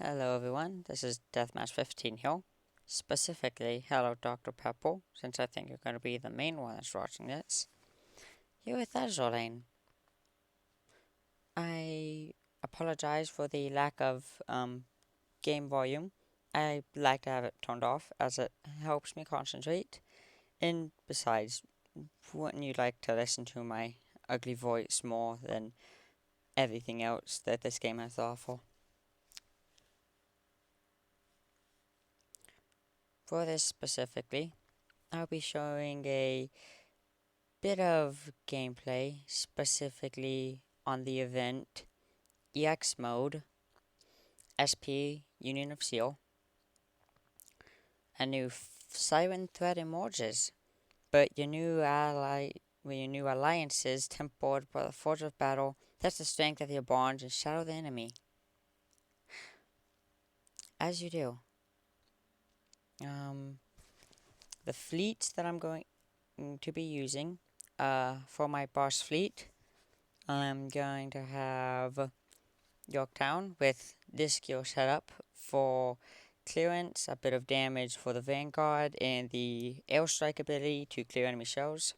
Hello everyone, this is Deathmatch 15 here. Specifically, hello Dr. Pepper, since I think you're going to be the main one that's watching this. Here with Azur. I apologize for the lack of game volume. I like to have it turned off as it helps me concentrate. And besides, wouldn't you like to listen to my ugly voice more than everything else that this game has to offer? For this specifically, I'll be showing a bit of gameplay, specifically on the event EX mode, SP Union of Seal, a new Siren threat emerges, but your new alliances tempered by the forge of battle, test the strength of your bonds and shadow the enemy. As you do. The fleets that I'm going to be using, for my boss fleet, I'm going to have Yorktown with this skill setup for clearance, a bit of damage for the Vanguard, and the airstrike ability to clear enemy shells.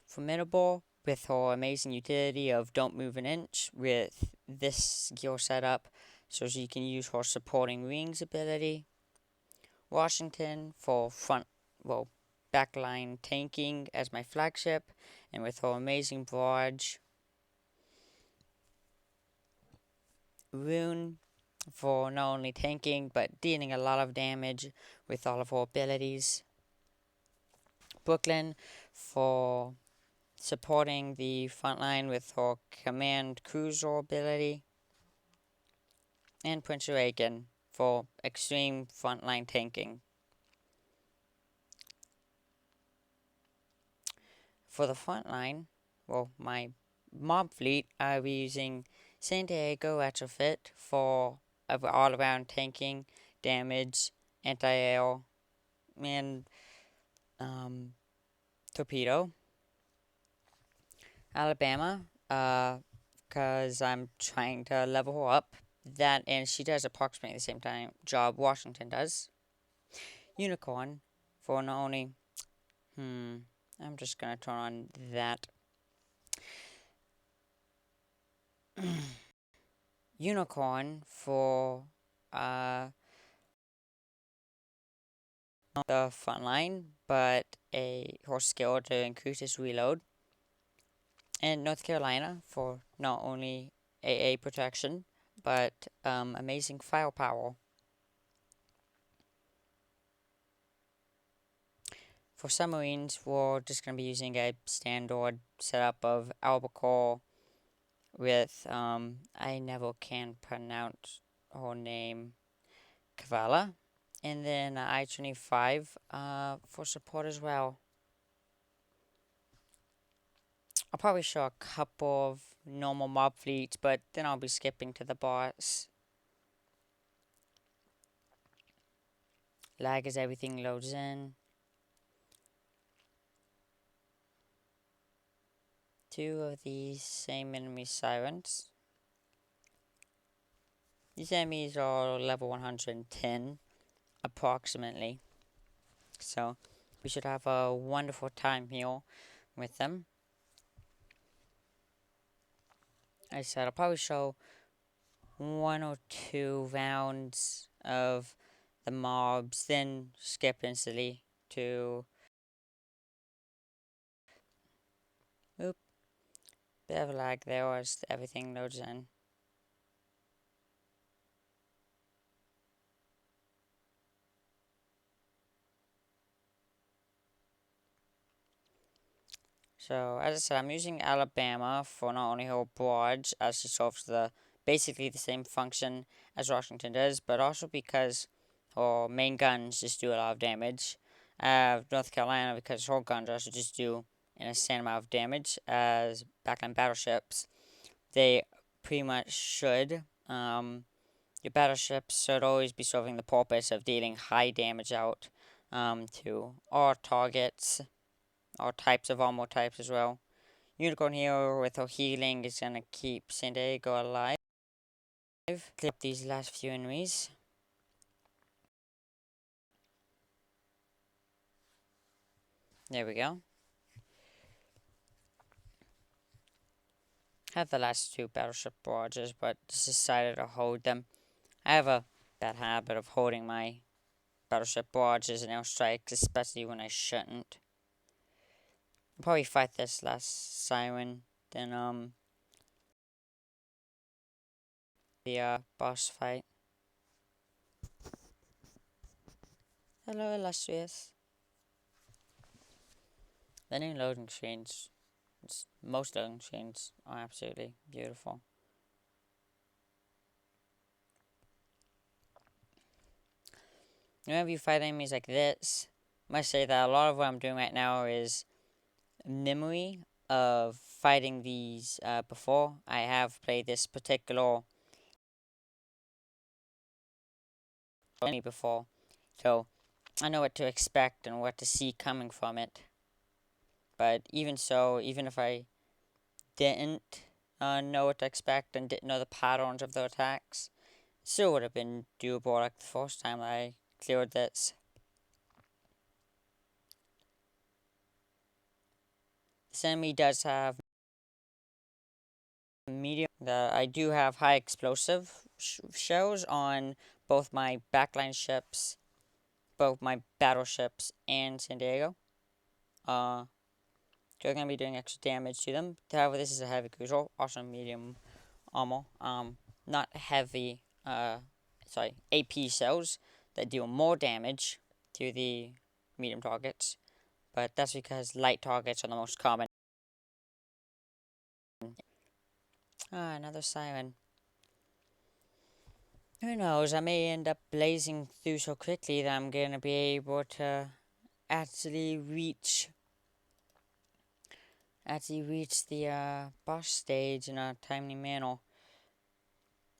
Formidable with her amazing utility of don't move an inch with this skill setup, so she can use her supporting wings ability. Washington for backline tanking as my flagship, and with her amazing barrage. Rune for not only tanking but dealing a lot of damage with all of her abilities. Brooklyn for supporting the front line with her command cruiser ability. And Prince Reagan for extreme frontline tanking. For the front line, my mob fleet, I'll be using San Diego retrofit for all around tanking, damage, anti-air, and torpedo. Alabama, because I'm trying to level her up. That, and she does approximately the same time job Washington does. Unicorn for not only, I'm just gonna turn on that. Unicorn for the front line, but a horse skill to increase his reload. And North Carolina for not only AA protection, but amazing firepower. For submarines, we're just going to be using a standard setup of albacore with, I never can pronounce her name, Kavala. And then I-25 for support as well. I'll probably show a couple of normal mob fleets, but then I'll be skipping to the boss. Lag as everything loads in. Two of these same enemy sirens. These enemies are level 110, approximately. So, we should have a wonderful time here with them. I said I'll probably show one or two rounds of the mobs, then skip instantly to... Oop. Bit of lag there as everything loads in. So, as I said, I'm using Alabama for not only her barrage, as she solves basically the same function as Washington does, but also because her main guns just do a lot of damage. North Carolina, because her guns also just do an insane amount of damage as backline battleships. They pretty much should. Your battleships should always be serving the purpose of dealing high damage out to all targets, all types of armor types as well. Unicorn here with her healing is gonna keep San Diego alive. Clear up these last few enemies. There we go. Have the last two battleship barges, but just decided to hold them. I have a bad habit of holding my battleship barges and airstrikes, especially when I shouldn't. I'll probably fight this last siren, then the boss fight. Hello, illustrious. The new loading screens, most loading screens are absolutely beautiful. Whenever you fight enemies like this, I must say that a lot of what I'm doing right now is memory of fighting these before. I have played this particular enemy before, so I know what to expect and what to see coming from it. But even so, even if I didn't know what to expect and didn't know the patterns of the attacks, it still would have been doable like the first time I cleared this. This enemy does have medium. I do have high explosive shells on both my backline ships, both my battleships, and San Diego. So I'm gonna be doing extra damage to them. However, this is a heavy cruiser, also medium armor. Not heavy. AP cells that deal more damage to the medium targets, but that's because light targets are the most common. Another siren. Who knows, I may end up blazing through so quickly that I'm gonna be able to actually reach the boss stage in a timely manner.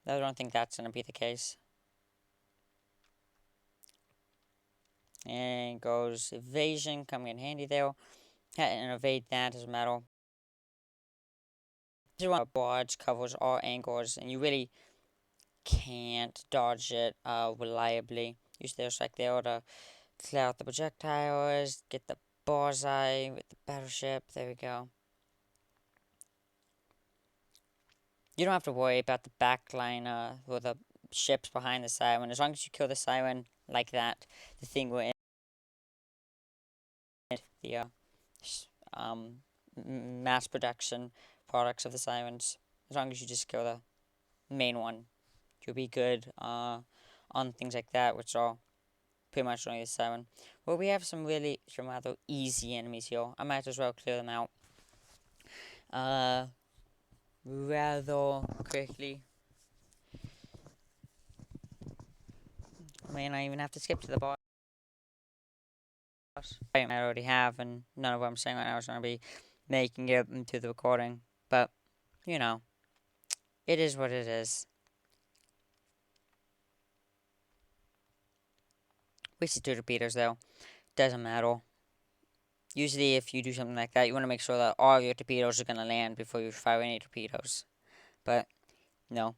I don't think that's gonna be the case. And goes evasion, coming in handy there. And evade that as a matter. Barge covers all angles, and you really can't dodge it reliably. Use their strike there to clear out the projectiles, get the bullseye with the battleship. There we go. You don't have to worry about the backline or the ships behind the siren. As long as you kill the siren like that, the thing will end the mass production products of the sirens. As long as you just kill the main one, you'll be good on things like that, which are pretty much only the siren. Well, we have some rather easy enemies here. I might as well clear them out rather quickly. I may not even have to skip to the boss. I already have, and none of what I'm saying right now is going to be making it into the recording. But, you know, it is what it is. Wasted 2 torpedoes, though. Doesn't matter. Usually, if you do something like that, you want to make sure that all of your torpedoes are going to land before you fire any torpedoes. But, no.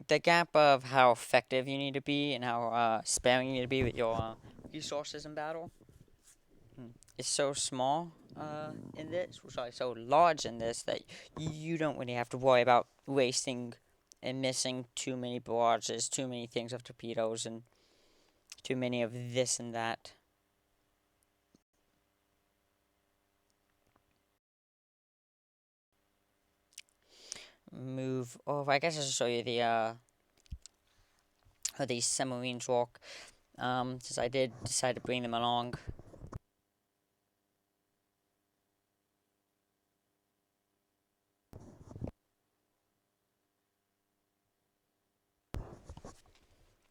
The gap of how effective you need to be and how sparing you need to be with your resources in battle is so small in this, so large in this, that you don't really have to worry about wasting and missing too many barrages, too many things of torpedoes, and too many of this and that. Move over. I guess I should show you the how these submarines work. Since I did decide to bring them along.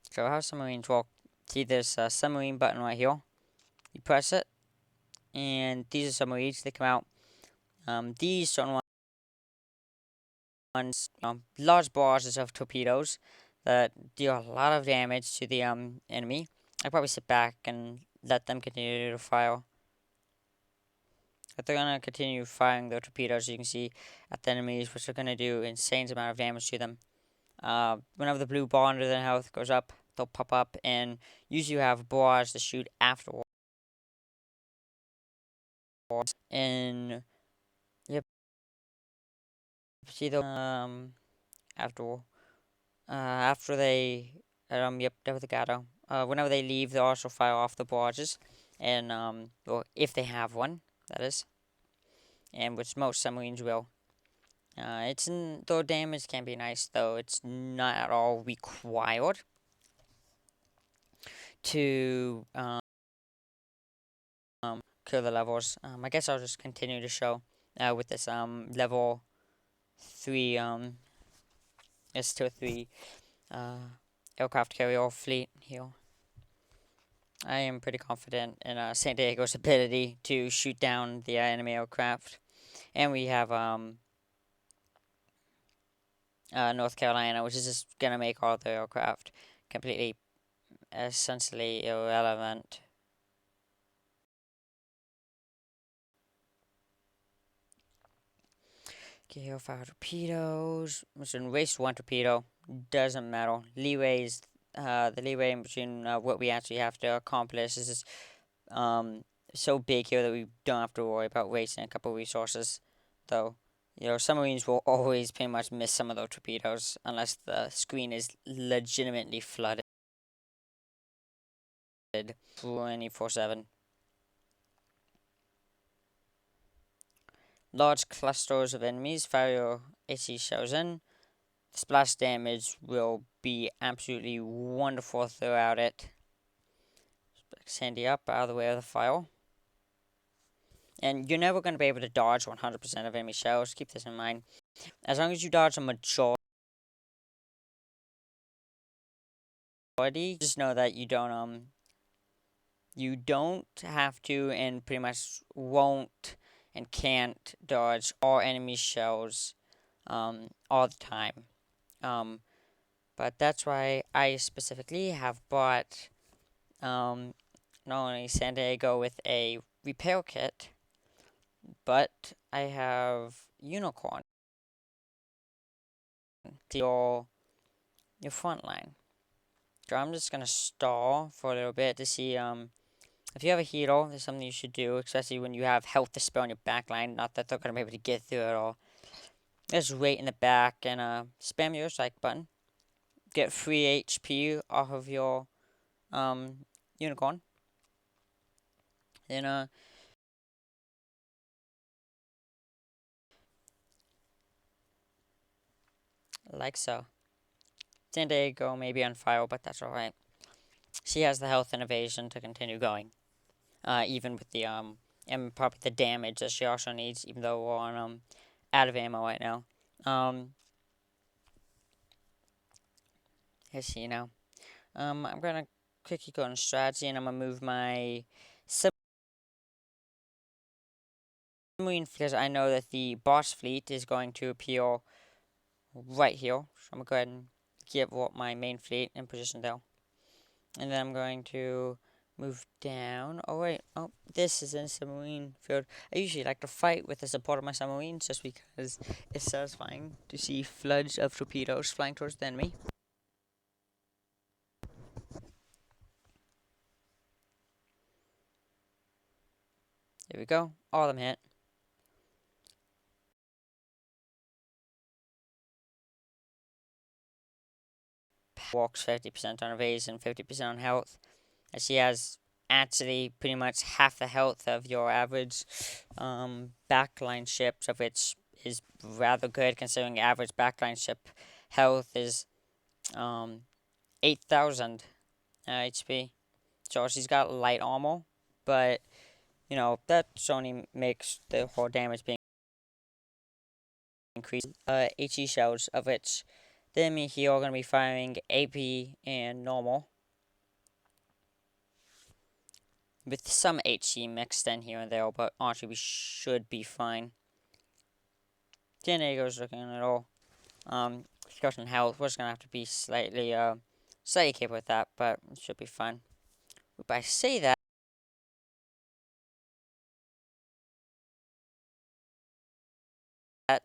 So how submarines work? See this submarine button right here. You press it, and these are submarines. They come out. These certain ones, large barrages of torpedoes that deal a lot of damage to the enemy. I probably sit back and let them continue to fire. But they're gonna continue firing their torpedoes, you can see, at the enemies, which are gonna do insane amount of damage to them. Whenever the blue bar under their health goes up, they'll pop up, and usually you have barrage to shoot afterwards. And yep, see the after they yep, there was the gato. Whenever they leave, they also fire off the barges, and or if they have one, that is, and which most submarines will. Though damage can be nice, though it's not at all required to kill the levels. I guess I'll just continue to show with this level 3 it's tier 3 uh aircraft carrier fleet here. I am pretty confident in San Diego's ability to shoot down the enemy aircraft, and we have North Carolina, which is just gonna make all the aircraft completely essentially irrelevant. Okay, he'll fire torpedoes. Which in waste one torpedo doesn't matter. Leeways, the leeway in between what we actually have to accomplish is just, so big here that we don't have to worry about wasting a couple resources. Though, submarines will always pretty much miss some of those torpedoes unless the screen is legitimately flooded 24/7. Large clusters of enemies fire your AC shells in. The splash damage will be absolutely wonderful throughout it. Back Sandy up out of the way of the fire. And you're never going to be able to dodge 100% of enemy shells. Keep this in mind. As long as you dodge a majority, just know that you don't have to, and pretty much won't and can't dodge all enemy shells all the time. But that's why I specifically have bought not only San Diego with a repair kit, but I have Unicorn to your front line. So I'm just gonna stall for a little bit to see if you have a heal, there's something you should do, especially when you have health to spare on your back line. Not that they're gonna be able to get through it all. Just wait in the back and spam your strike button. Get free HP off of your Unicorn. Then like so. San Diego may be on fire, but that's alright. She has the health and evasion to continue going. Even with the and probably the damage that she also needs, even though we're on out of ammo right now. Let's see now. I'm gonna quickly go on strategy, and I'm gonna move my submarine because I know that the boss fleet is going to appear right here. So I'm gonna go ahead and get my main fleet in position there, and then I'm going to move down. Oh wait, oh, this is in submarine field. I usually like to fight with the support of my submarines just because it's satisfying to see floods of torpedoes flying towards the enemy. There we go. All of them hit. Walks 50% on evasion, 50% on health. As she has actually pretty much half the health of your average backline ships, of which is rather good considering average backline ship health is 8,000 HP. So she's got light armor, but that only makes the whole damage being increased. HE shells, of which the enemy here are going to be firing AP and normal, with some HE mixed in here and there, but honestly we should be fine. San Diego's looking at all. Discussion health, we're just gonna have to be slightly careful with that, but it should be fine. But I say that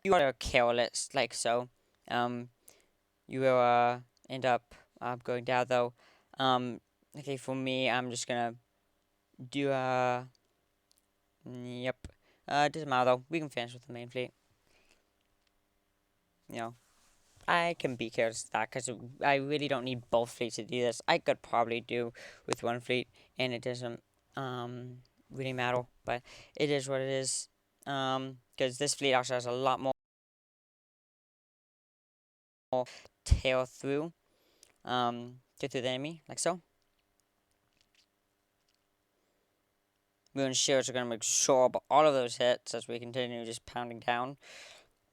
you are careless, like so. You will end up going down though. Okay, for me, I'm just gonna do yep. Doesn't matter though. We can finish with the main fleet. You know, I can be careless of that because I really don't need both fleets to do this. I could probably do with one fleet, and it doesn't really matter. But it is what it is. Because this fleet also has a lot more tail through get through the enemy, like so. Moon shields are going to absorb all of those hits as we continue just pounding down.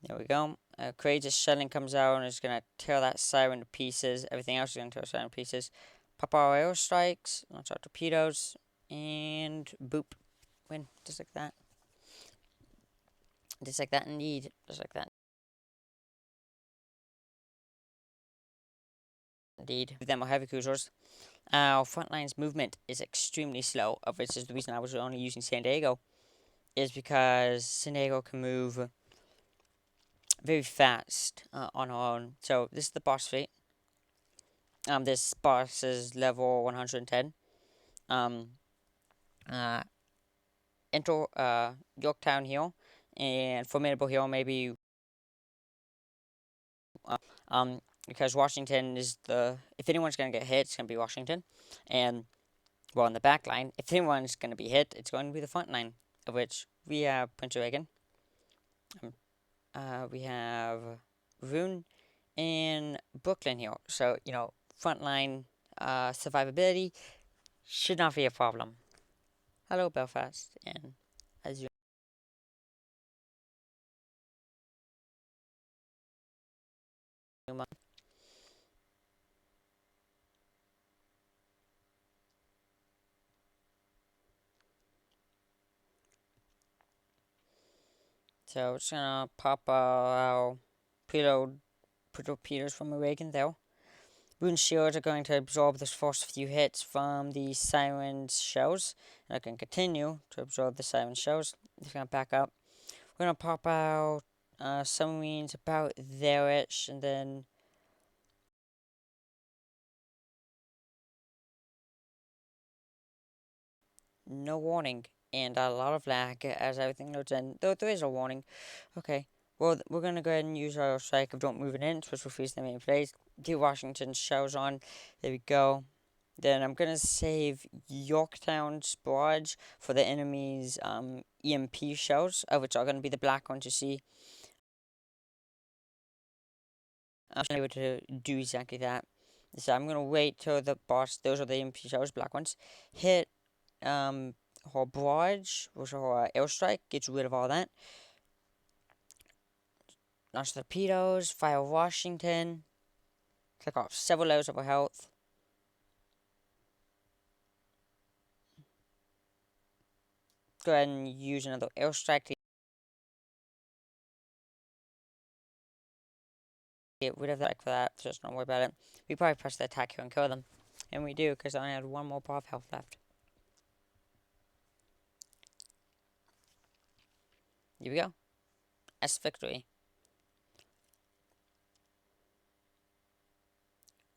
There we go. Courageous Shelling comes out and is going to tear that siren to pieces. Everything else is going to tear the siren to pieces. Pop our air strikes, launch our torpedoes, and boop. Win. Just like that. Just like that indeed. Just like that. Indeed. With them are heavy cruisers. Our front line's movement is extremely slow, of which is the reason I was only using San Diego. Is because San Diego can move very fast on our own. So this is the boss fleet. This boss is level 110. Enter Yorktown Hill and Formidable Hill maybe. Because Washington is if anyone's gonna get hit, it's gonna be Washington, and well, in the back line, if anyone's gonna be hit, it's going to be the front line, of which we have Prince Reagan. We have Rune in Brooklyn here. So, frontline survivability should not be a problem. Hello, Belfast and Azur. So, we're just gonna pop our preload torpedoes from a Reagan there. Rune shields are going to absorb the first few hits from the siren's shells. And I can continue to absorb the siren shells. Just gonna back up. We're gonna pop out submarines about there-ish, and then no warning and a lot of lag as everything loads in. Though there is a warning. Okay. Well, we're gonna go ahead and use our strike of don't move an inch, which will freeze them in place. Get Washington's shells on. There we go. Then I'm gonna save Yorktown's barrage for the enemy's EMP shells, which are gonna be the black ones you see. I'm able to do exactly that. So I'm gonna wait till the boss. Those are the EMP shells, black ones. Hit her barrage, which her airstrike, gets rid of all that. Launch torpedoes, fire Washington. Click off several layers of her health. Go ahead and use another airstrike to get rid of that for that. Just don't worry about it. We probably press the attack here and kill them. And we do, because I only had one more bar of health left. Here we go. S victory.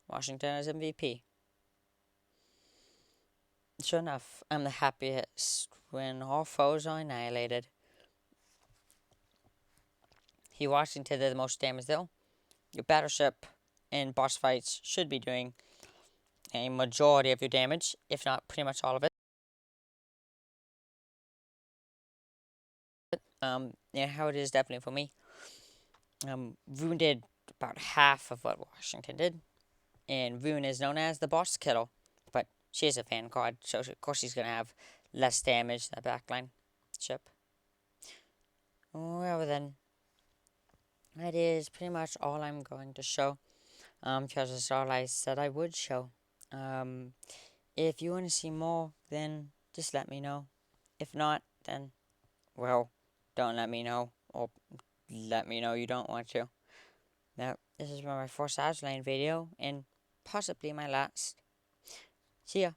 Washington is MVP. Sure enough, I'm the happiest when all foes are annihilated. Washington did the most damage though. Your battleship in boss fights should be doing a majority of your damage, if not pretty much all of it. And how it is definitely for me. Rune did about half of what Washington did, and Rune is known as the boss killer, but she is a fan card, so of course she's gonna have less damage than the backline ship. Well then, that is pretty much all I'm going to show. Because that's all I said I would show. If you want to see more, then just let me know. If not, then, well, don't let me know, or let me know you don't want to. Now, this is my first Azur video, and possibly my last. See ya.